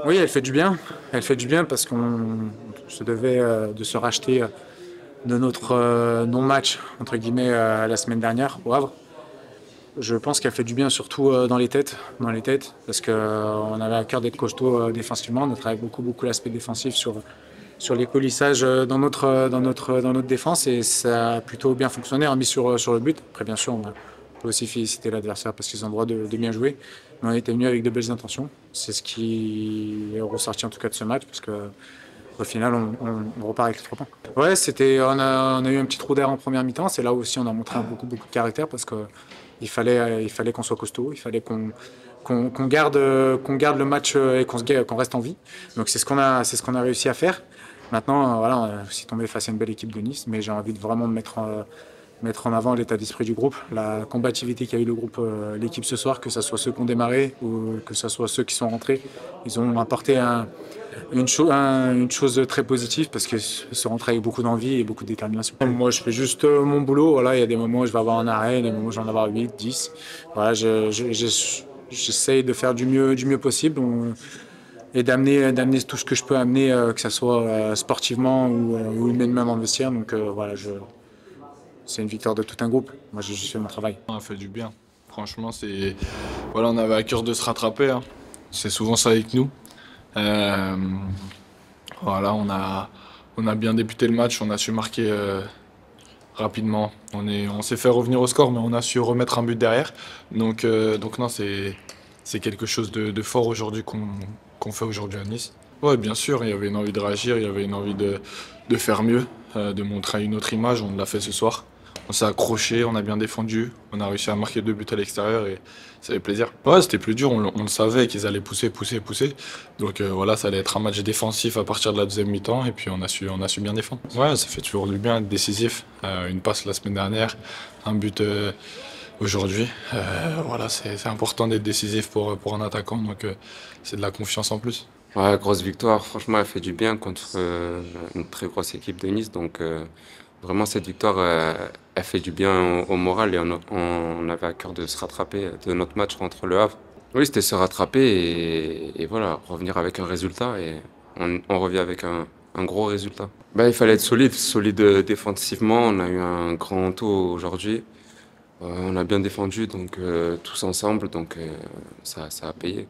Oui, elle fait du bien. Elle fait du bien parce qu'on se devait de se racheter de notre non-match, entre guillemets, la semaine dernière au Havre. Je pense qu'elle fait du bien surtout dans les têtes, parce qu'on avait à cœur d'être costaud défensivement. On a travaillé beaucoup l'aspect défensif sur les colissages dans notre défense et ça a plutôt bien fonctionné, remis sur le but. Après, bien sûr, on peut aussi féliciter l'adversaire parce qu'ils ont le droit de bien jouer. Mais on était venu avec de belles intentions. C'est ce qui est ressorti en tout cas de ce match parce que au final, on repart avec les 3 points. Ouais, on a eu un petit trou d'air en première mi-temps. C'est là aussi on a montré beaucoup de caractère parce que il fallait qu'on soit costaud, il fallait qu'on garde le match et qu'on reste en vie. Donc c'est ce qu'on a réussi à faire. Maintenant, voilà, on est aussi tombé face à une belle équipe de Nice, mais j'ai envie de vraiment mettre en avant l'état d'esprit du groupe, la combativité qu'a eu le groupe, l'équipe ce soir, que ce soit ceux qui ont démarré ou que ce soit ceux qui sont rentrés. Ils ont apporté une chose très positive parce qu'ils sont rentrés avec beaucoup d'envie et beaucoup de détermination. Moi, je fais juste mon boulot. Voilà, il y a des moments où je vais avoir un arrêt, des moments où je vais en avoir 8, 10. Voilà, j'essaye de faire du mieux possible et d'amener tout ce que je peux amener, que ce soit sportivement ou humainement dans le vestiaire. Donc voilà, c'est une victoire de tout un groupe. Moi, j'ai juste fait mon travail. On a fait du bien. Franchement, voilà, on avait à cœur de se rattraper, hein. C'est souvent ça avec nous. Euh, voilà, on a bien débuté le match, on a su marquer rapidement. On s'est fait revenir au score, mais on a su remettre un but derrière. Donc non, c'est quelque chose de fort aujourd'hui qu'on fait aujourd'hui à Nice. Ouais, bien sûr, il y avait une envie de réagir, il y avait une envie de faire mieux, de montrer une autre image. On l'a fait ce soir. On s'est accroché, on a bien défendu, on a réussi à marquer 2 buts à l'extérieur et ça fait plaisir. Ouais, c'était plus dur, on le savait qu'ils allaient pousser. Donc voilà, ça allait être un match défensif à partir de la deuxième mi-temps et puis on a su bien défendre. Ouais, ça fait toujours du bien être décisif. Une passe la semaine dernière, un but aujourd'hui. Voilà, c'est important d'être décisif pour un attaquant, donc c'est de la confiance en plus. Ouais, grosse victoire. Franchement, elle fait du bien contre une très grosse équipe de Nice. Donc, vraiment, cette victoire, elle fait du bien au moral et on avait à cœur de se rattraper de notre match contre le Havre. Oui, c'était se rattraper et voilà, revenir avec un résultat et on revient avec un gros résultat. Ben, il fallait être solide défensivement. On a eu un grand taux aujourd'hui. On a bien défendu, donc tous ensemble, donc ça a payé.